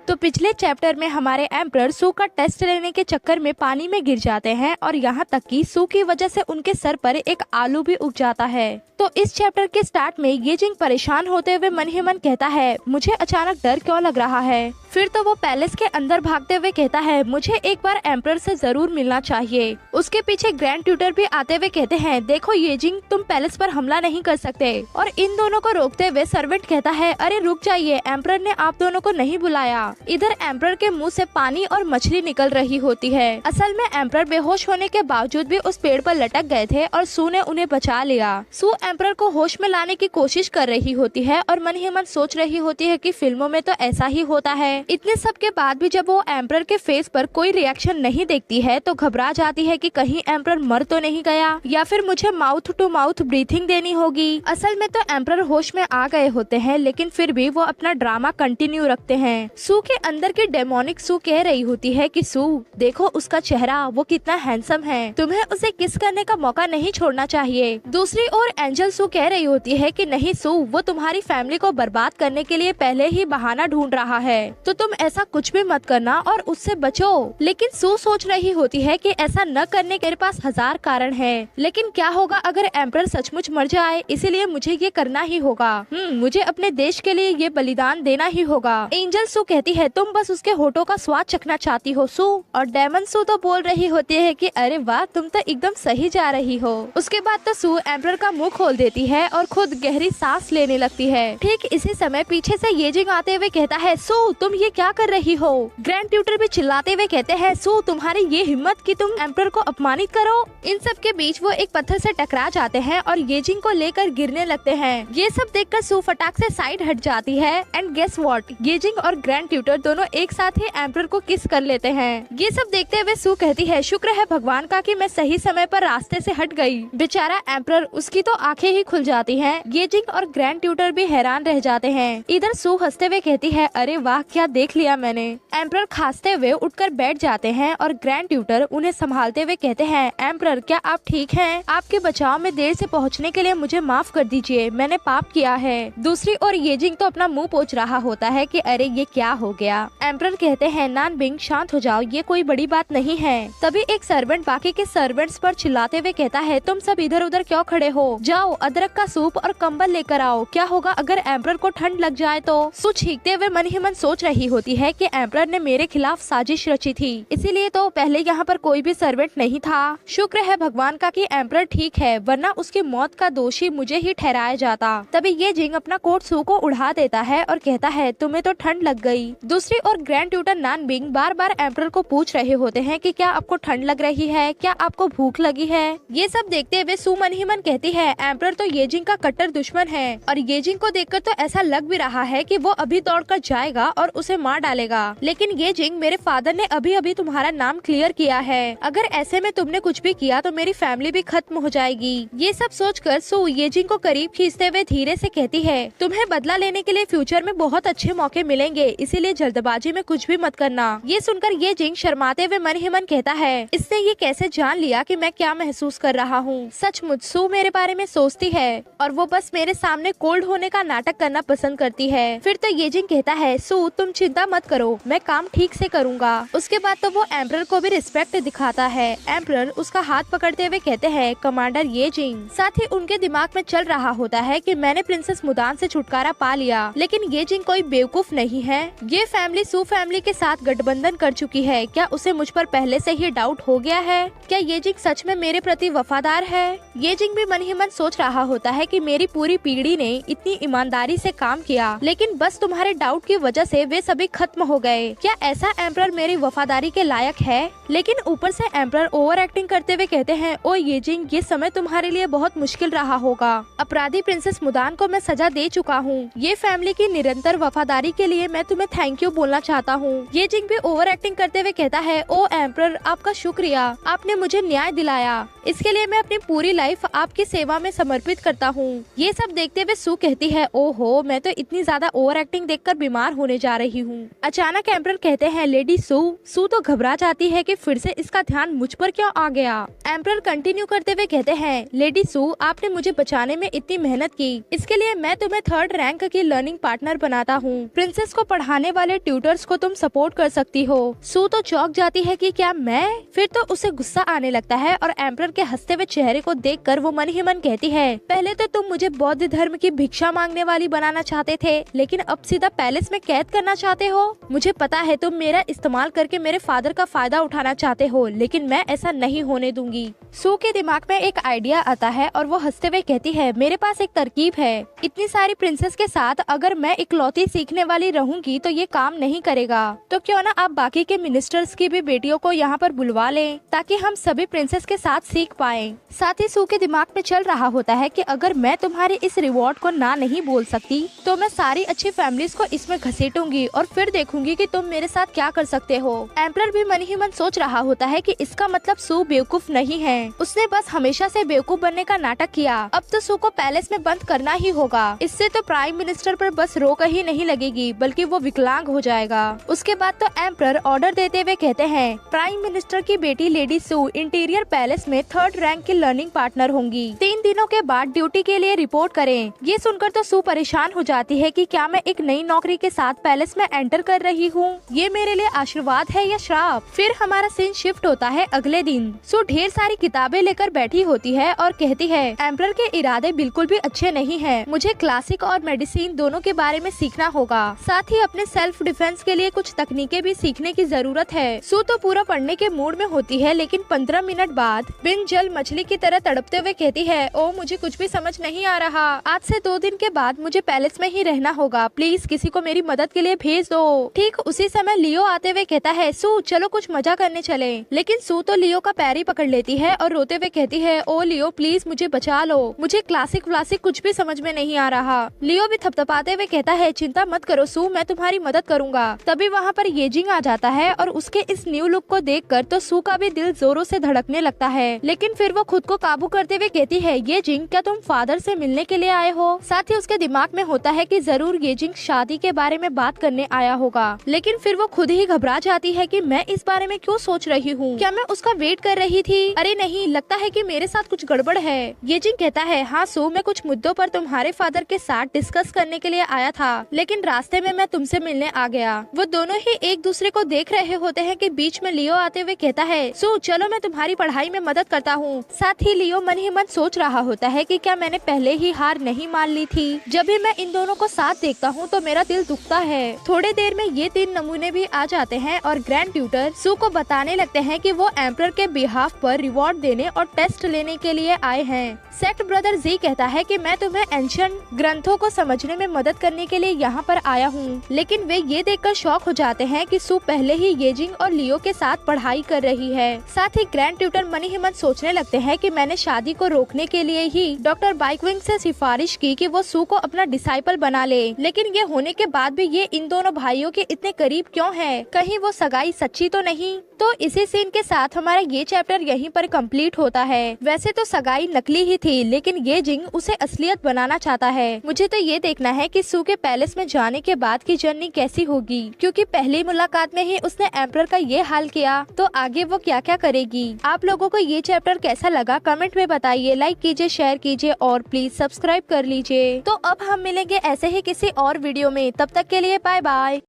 तो पिछले चैप्टर में हमारे एम्परर सू का टेस्ट लेने के चक्कर में पानी में गिर जाते हैं और यहाँ तक कि सू की वजह से उनके सर पर एक आलू भी उग जाता है। तो इस चैप्टर के स्टार्ट में ये जिंग परेशान होते हुए मन ही मन कहता है, मुझे अचानक डर क्यों लग रहा है। फिर तो वो पैलेस के अंदर भागते हुए कहता है, मुझे एक बार एम्परर से जरूर मिलना चाहिए। उसके पीछे ग्रैंड ट्यूटर भी आते हुए कहते हैं, देखो ये जिंग, तुम पैलेस पर हमला नहीं कर सकते। और इन दोनों को रोकते हुए सर्वेंट कहता है, अरे रुक जाइए, एम्परर ने आप दोनों को नहीं बुलाया। इधर एम्परर के मुंह से पानी और मछली निकल रही होती है। असल में एम्परर बेहोश होने के बावजूद भी उस पेड़ पर लटक गए थे और सू ने उन्हें बचा लिया। सू एम्परर को होश में लाने की कोशिश कर रही होती है और मन ही मन सोच रही होती है कि फिल्मों में तो ऐसा ही होता है। इतने सब के बाद भी जब वो एम्परर के फेस पर कोई रिएक्शन नहीं देखती है तो घबरा जाती है कि कहीं एम्परर मर तो नहीं गया या फिर मुझे माउथ टू माउथ ब्रीथिंग देनी होगी। असल में तो एम्परर होश में आ गए होते हैं, लेकिन फिर भी वो अपना ड्रामा कंटिन्यू रखते हैं। सू के अंदर की डेमोनिक सू कह रही होती है कि सू देखो उसका चेहरा, वो कितना हैंडसम है, तुम्हें उसे किस करने का मौका नहीं छोड़ना चाहिए। दूसरी ओर एंजल सू कह रही होती है कि नहीं सू, वो तुम्हारी फैमिली को बर्बाद करने के लिए पहले ही बहाना ढूंढ रहा है, तो तुम ऐसा कुछ भी मत करना और उससे बचो। लेकिन सू सोच रही होती है कि ऐसा न करने के पास हजार कारण है, लेकिन क्या होगा अगर एम्परर सचमुच मर जाए, इसीलिए मुझे ये करना ही होगा। मुझे अपने देश के लिए ये बलिदान देना ही होगा। एंजल सू कहती है, तुम बस उसके होठों का स्वाद चखना चाहती हो सू। और डेमन सू तो बोल रही होती है कि अरे वाह, तुम तो एकदम सही जा रही हो। उसके बाद तो सू एम्परर का मुंह खोल देती है और खुद गहरी सांस लेने लगती है। ठीक इसी समय पीछे से ये जिंग आते हुए कहता है, सू तुम ये क्या कर रही हो। ग्रैंड ट्यूटर भी चिल्लाते हुए कहते हैं, सू तुम्हारी ये हिम्मत कि तुम एम्परर को अपमानित करो। इन सब के बीच वो एक पत्थर से टकरा जाते हैं और ये जिंग को लेकर गिरने लगते हैं। ये सब देखकर सू फटाक से साइड हट जाती है एंड गेस व्हाट, ये जिंग और ग्रैंड ट्यूटर दोनों एक साथ ही एम्परर को किस कर लेते हैं। ये सब देखते हुए सू कहती है, शुक्र है भगवान का कि मैं सही समय पर रास्ते से हट गई। बेचारा एम्परर, उसकी तो आंखें ही खुल जाती हैं। ये जिंग और ग्रैंड ट्यूटर भी हैरान रह जाते हैं। इधर सू हंसते हुए कहती है, अरे वाह क्या देख लिया मैंने। एम्परर खांसते हुए उठकर बैठ जाते हैं और ग्रैंड ट्यूटर उन्हें संभालते हुए कहते हैं, एम्परर क्या आप ठीक हैं? आपके बचाव में देर से पहुंचने के लिए मुझे माफ कर दीजिए, मैंने पाप किया है। दूसरी ओर ये जिंग तो अपना मुंह पोंछ रहा होता है कि अरे ये क्या हो गया। एम्परर कहते हैं, नानबिंग शांत हो जाओ, ये कोई बड़ी बात नहीं है। तभी एक सर्वेंट बाकी के सर्वेंट्स पर चिल्लाते हुए कहता है, तुम सब इधर उधर क्यों खड़े हो, जाओ अदरक का सूप और कंबल लेकर आओ, क्या होगा अगर एम्परर को ठंड लग जाए तो। सू छींकते हुए मन ही मन सोच रही होती है कि एम्परर ने मेरे खिलाफ साजिश रची थी, इसीलिए तो पहले यहाँ पर कोई भी सर्वेंट नहीं था। शुक्र है भगवान का कि एम्परर ठीक है, वरना उसकी मौत का दोषी मुझे ही ठहराया जाता। तभी ये जिंग अपना कोट सू को उड़ा देता है और कहता है, तुम्हें तो ठंड लग गई। दूसरी ओर ग्रैंड ट्यूटर नानबिंग बार बार एम्परर को पूछ रहे होते हैं कि क्या आपको ठंड लग रही है, क्या आपको भूख लगी है। ये सब देखते हुए सू मन ही मन कहती है, एम्परर तो ये जिंग का कट्टर दुश्मन है और ये जिंग को देखकर तो ऐसा लग भी रहा है कि वो अभी दौड़कर जाएगा और उसे मार डालेगा। लेकिन ये जिंग, मेरे फादर ने अभी अभी तुम्हारा नाम क्लियर किया है, अगर ऐसे में तुमने कुछ भी किया तो मेरी फैमिली भी खत्म हो जाएगी। ये सब सोचकर सू ये जिंग को करीब खींचते हुए धीरे से कहती है, तुम्हें बदला लेने के लिए फ्यूचर में बहुत अच्छे मौके मिलेंगे, इसीलिए जल्दबाजी में कुछ भी मत करना। ये सुनकर ये जिंग शर्माते हुए मन ही मन कहता है, इसने ये कैसे जान लिया कि मैं क्या महसूस कर रहा हूँ। सचमुच सू मेरे बारे में सोचती है और वो बस मेरे सामने कोल्ड होने का नाटक करना पसंद करती है। फिर तो ये जिंग कहता है, सू तुम चिंता मत करो, मैं काम ठीक से करूँगा। उसके बाद तो वो एम्परर को भी रिस्पेक्ट दिखाता है। एम्परर उसका हाथ पकड़ते हुए कहते हैं, कमांडर ये जिंग। साथ ही उनके दिमाग में चल रहा होता है कि मैंने प्रिंसेस मुदान से छुटकारा पा लिया, लेकिन ये जिंग कोई बेवकूफ नहीं है। ये फैमिली सू फैमिली के साथ गठबंधन कर चुकी है, क्या उसे मुझ पर पहले से ही डाउट हो गया है? क्या ये जिंग सच में मेरे प्रति वफादार है? ये जिंग भी मन ही मन सोच रहा होता है कि मेरी पूरी पीढ़ी ने इतनी ईमानदारी से काम किया, लेकिन बस तुम्हारे डाउट की वजह से वे सभी खत्म हो गए। क्या ऐसा एम्परर मेरी वफादारी के लायक है? लेकिन ऊपर से एम्परर ओवर एक्टिंग करते हुए कहते हैं, ओ ये जिंग, ये समय तुम्हारे लिए बहुत मुश्किल रहा होगा। अपराधी प्रिंसेस मुदान को मैं सजा दे चुका हूँ। ये फैमिली की निरंतर वफादारी के लिए मैं तुम्हें थैंक यू बोलना चाहता हूँ। ये जिंग भी ओवर एक्टिंग करते हुए कहता है, ओ एम्परर, आपका शुक्रिया, आपने मुझे न्याय दिलाया, इसके लिए मैं अपनी पूरी लाइफ आपकी सेवा में समर्पित करता हूँ। ये सब देखते हुए सू कहती है, ओहो, मैं तो इतनी ज्यादा ओवर एक्टिंग देखकर बीमार होने जा रही हूँ। अचानक एम्परर कहते हैं, लेडी सू। सू तो घबरा जाती है कि फिर से इसका ध्यान मुझ पर क्यों आ गया। एम्परर कंटिन्यू करते हुए कहते हैं, लेडी सू, आपने मुझे बचाने में इतनी मेहनत की, इसके लिए मैं तुम्हें 3rd रैंक की लर्निंग पार्टनर बनाता हूँ। प्रिंसेस को पढ़ाने वाले ट्यूटर्स को तुम सपोर्ट कर सकती हो। सू तो चौंक जाती है कि क्या मैं? फिर तो उसे गुस्सा आने लगता है और एम्परर के हंसते हुए चेहरे को देखकर वो मन ही मन कहती है, पहले तो तुम मुझे बौद्ध धर्म की भिक्षा मांगने वाली बनाना चाहते थे, लेकिन अब सीधा पैलेस में कैद करना चाहते हो। मुझे पता है तुम मेरा इस्तेमाल करके मेरे फादर का फायदा उठाना चाहते हो, लेकिन मैं ऐसा नहीं होने दूंगी। सू के दिमाग में एक आइडिया आता है और वो हंसते हुए कहती है, मेरे पास एक तरकीब है। इतनी सारी प्रिंसेस के साथ अगर मैं इकलौती सीखने वाली रहूंगी तो ये काम नहीं करेगा। तो क्यों ना आप बाकी के मिनिस्टर्स की भी बेटियों को यहाँ पर बुलवा लें, ताकि हम सभी प्रिंसेस के साथ सीख पाएं। साथ ही सू के दिमाग में चल रहा होता है कि अगर मैं तुम्हारे इस रिवॉर्ड को ना नहीं बोल सकती तो मैं सारी अच्छी फैमिलीज को इसमें घसीटूंगी और फिर देखूंगी कि तुम मेरे साथ क्या कर सकते हो। एम्परर भी मन ही मन सोच रहा होता है कि इसका मतलब सू बेवकूफ नहीं है, उसने बस हमेशा से बेवकूफ बनने का नाटक किया। अब तो सू को पैलेस में बंद करना ही होगा। इससे तो प्राइम मिनिस्टर पर बस रोक ही नहीं लगेगी, बल्कि वो विकलांग हो जाएगा। उसके बाद तो एम्परर ऑर्डर देते हुए कहते हैं, प्राइम मिनिस्टर की बेटी लेडी सू इंटीरियर पैलेस में 3rd रैंक की लर्निंग पार्टनर होंगी। 3 दिनों के बाद ड्यूटी के लिए रिपोर्ट करें। ये सुनकर तो सू परेशान हो जाती है कि क्या मैं एक नई नौकरी के साथ पैलेस में एंटर कर रही हूँ, ये मेरे लिए आशीर्वाद है या श्राप। फिर हमारा सीन शिफ्ट होता है अगले दिन। सू ढेर सारी किताबें लेकर बैठी होती है और कहती है, एम्परर के इरादे बिल्कुल भी अच्छे नहीं है, मुझे क्लासिक और मेडिसिन दोनों के बारे में सीखना होगा। साथ ही अपने सेल्फ डिफेंस के लिए कुछ तकनीकें भी सीखने की जरूरत है। सू तो पूरा पढ़ने के मूड में होती है, लेकिन 15 मिनट बाद बिन जल मछली की तरह तड़पते हुए कहती है, ओ मुझे कुछ भी समझ नहीं आ रहा। आज से 2 दिन के बाद मुझे पैलेस में ही रहना होगा, प्लीज किसी को मेरी मदद के लिए भेज दो। ठीक उसी समय लियो आते हुए कहता है, सू चलो कुछ मजा करने चले। लेकिन सू तो लियो का पैर ही पकड़ लेती है और रोते हुए कहती है, ओ लियो प्लीज मुझे बचा लो, मुझे क्लासिक व्लासिक कुछ भी समझ में नहीं आ रहा। लियो भी थपथपाते हुए कहता है, चिंता मत करो सू, मैं तुम्हारी मदद करूंगा। तभी वहाँ पर येजिंग आ जाता है और उसके इस न्यू लुक को देखकर तो सू का भी दिल जोरों से धड़कने लगता है। लेकिन फिर वो खुद को काबू करते हुए कहती है, येजिंग क्या तुम फादर से मिलने के लिए आए हो? साथ ही उसके दिमाग में होता है कि जरूर येजिंग शादी के बारे में बात करने आया होगा। लेकिन फिर वो खुद ही घबरा जाती है कि मैं इस बारे में क्यों सोच रही हूँ, क्या मैं उसका वेट कर रही थी? अरे नहीं, लगता है कि मेरे साथ कुछ गड़बड़ है। येजिंग कहता है, हाँ सू, मैं कुछ मुद्दों पर तुम्हारे फादर के साथ डिस्कस करने के लिए आया था, लेकिन रास्ते में मैं तुमसे मिलने आ गया। वो दोनों ही एक दूसरे को देख रहे होते हैं कि बीच में लियो आते हुए कहता है, सू चलो मैं तुम्हारी पढ़ाई में मदद करता हूँ। साथ ही लियो मन ही मन सोच रहा होता है कि क्या मैंने पहले ही हार नहीं मान ली थी? जब भी मैं इन दोनों को साथ देखता हूँ तो मेरा दिल दुखता है। थोड़ी देर में ये 3 नमूने भी आ जाते हैं और ग्रैंड ट्यूटर सू को बताने लगते हैं कि वो एम्परर के बिहाफ पर रिवॉर्ड देने और टेस्ट लेने के लिए आए हैं। सेक्ट ब्रदर जी कहता है कि मैं तुम्हें एंशिएंट ग्रंथों को समझने में मदद करने के लिए यहाँ पर आया हूँ। लेकिन वे ये देखकर शॉक हो जाते हैं कि सू पहले ही येजिंग और लियो के साथ पढ़ाई कर रही है। साथ ही ग्रैंड ट्यूटर मन ही मन सोचने लगते हैं कि मैंने शादी को रोकने के लिए ही डॉक्टर बाइकविंग से सिफारिश की कि वो सू को अपना डिसाइपल बना ले। लेकिन ये होने के बाद भी ये इन दोनों भाइयों के इतने करीब क्यों है? कहीं वो सगाई सच्ची तो नहीं? तो इसी सीन के साथ हमारा ये चैप्टर यहीं पर कंप्लीट होता है। वैसे तो सगाई नकली ही थी, लेकिन येजिंग उसे असलियत बनाना चाहता है। मुझे तो ये देखना है कि सू के पैलेस में जाने के बाद की जर्नी कैसी होगी, क्योंकि पहली मुलाकात में ही उसने एम्परर का ये हाल किया, तो आगे वो क्या क्या करेगी। आप लोगों को ये चैप्टर कैसा लगा कमेंट में बताइए, लाइक कीजिए, शेयर कीजिए और प्लीज सब्सक्राइब कर लीजिए। तो अब हम मिलेंगे ऐसे ही किसी और वीडियो में, तब तक के लिए बाय बाय।